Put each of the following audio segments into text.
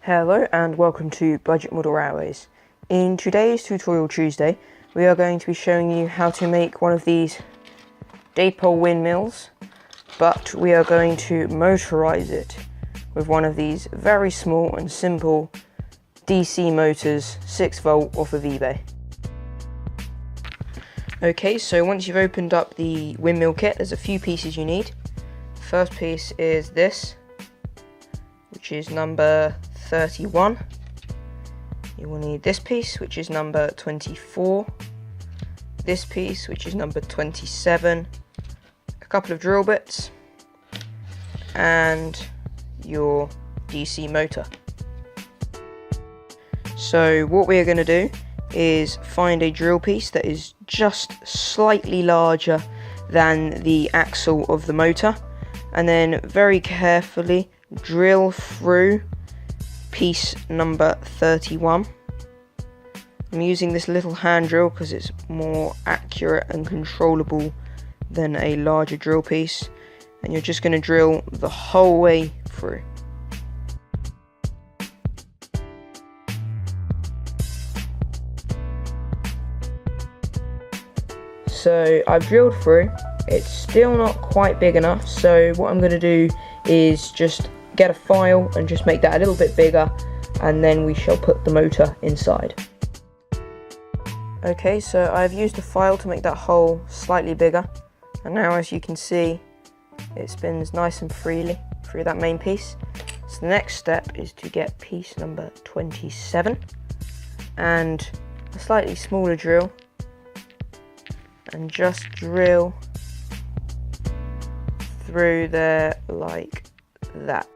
Hello and welcome to Budget Model Railways. In today's Tutorial Tuesday, we are going to be showing you how to make one of these Dapol windmills, but we are going to motorize it with one of these very small and simple DC motors, 6 volt off of eBay. Okay, so once you've opened up the windmill kit, there's a few pieces you need. First piece is this, which is number 31. You will need this piece, which is number 24, this piece, which is number 27, a couple of drill bits, and your DC motor. So what we are going to do is find a drill piece that is just slightly larger than the axle of the motor, and then very carefully drill through piece number 31. I'm using this little hand drill because it's more accurate and controllable than a larger drill piece, and you're just going to drill the whole way through. So I've drilled through. It's still not quite big enough, so what I'm going to do is just get a file and just make that a little bit bigger, and then we shall put the motor inside. Okay, so I've used a file to make that hole slightly bigger, and now as you can see it spins nice and freely through that main piece. So the next step is to get piece number 27 and a slightly smaller drill and just drill through there like that.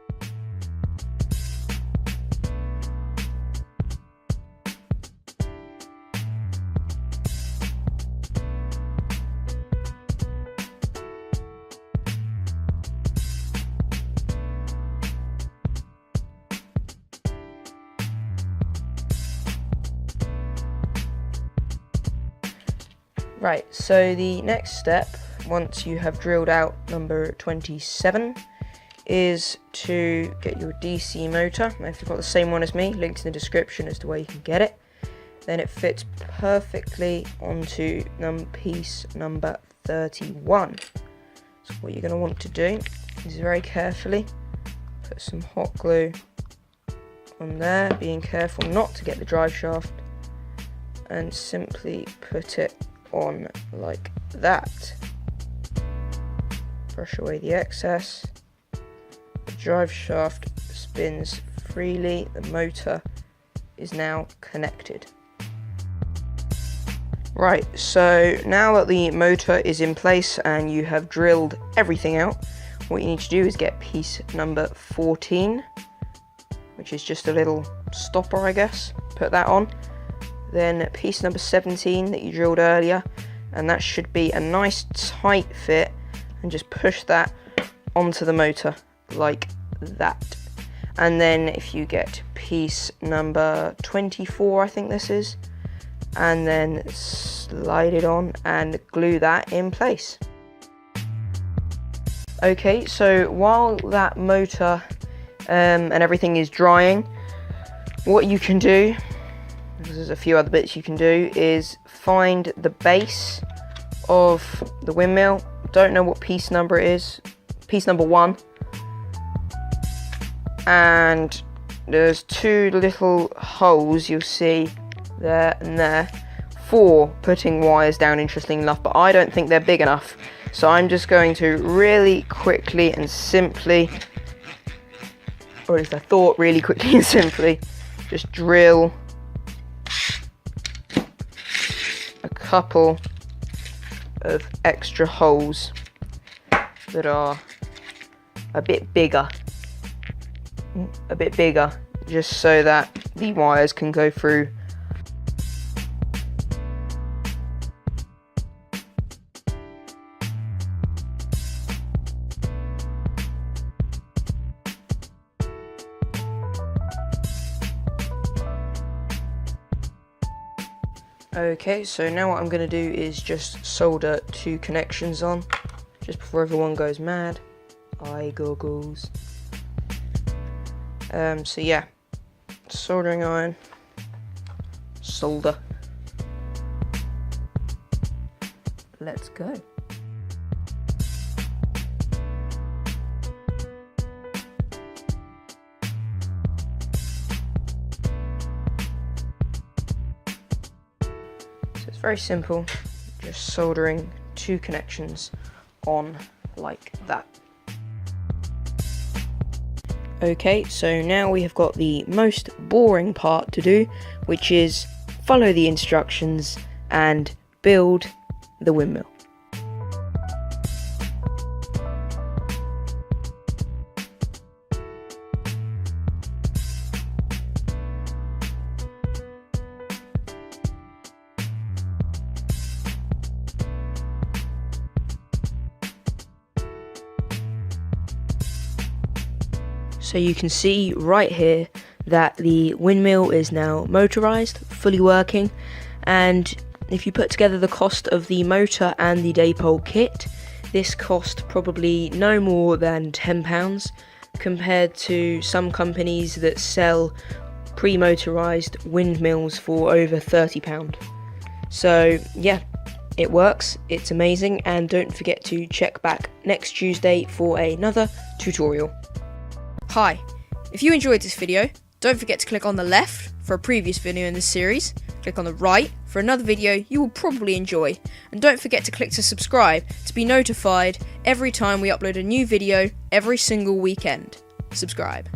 Right, so the next step, once you have drilled out number 27, is to get your DC motor. Now, if you've got the same one as me, links in the description as to where you can get it. Then it fits perfectly onto piece number 31. So what you're going to want to do is very carefully put some hot glue on there, being careful not to get the drive shaft, and simply put it on like that. Brush away the excess. The drive shaft spins freely. The motor is now connected. Right, so now that the motor is in place and you have drilled everything out, what you need to do is get piece number 14, which is just a little stopper, I guess. Put that on. Then piece number 17 that you drilled earlier, and that should be a nice tight fit, and just push that onto the motor like that. And then if you get piece number 24, I think this is, and then slide it on and glue that in place. Okay, so while that motor and everything is drying, what you can do, because there's a few other bits you can do, is find the base of the windmill. Don't know what piece number it is, piece number 1, and there's 2 little holes you'll see there and there for putting wires down, interesting enough, but I don't think they're big enough, so I'm just going to really quickly and simply, or at least I thought really quickly and simply, just drill a couple of extra holes that are a bit bigger, just so that the wires can go through. Okay, so now what I'm going to do is just solder 2 connections on, just before everyone goes mad. Eye goggles. So yeah, soldering iron, solder. Let's go. So it's very simple, just soldering 2 connections on like that. Okay, so now we have got the most boring part to do, which is follow the instructions and build the windmill. So you can see right here that the windmill is now motorized, fully working, and if you put together the cost of the motor and the Dapol kit, this cost probably no more than £10 compared to some companies that sell pre-motorized windmills for over £30. So yeah, it works, it's amazing, and don't forget to check back next Tuesday for another tutorial. Hi, if you enjoyed this video, don't forget to click on the left for a previous video in this series, click on the right for another video you will probably enjoy, and don't forget to click to subscribe to be notified every time we upload a new video every single weekend. Subscribe.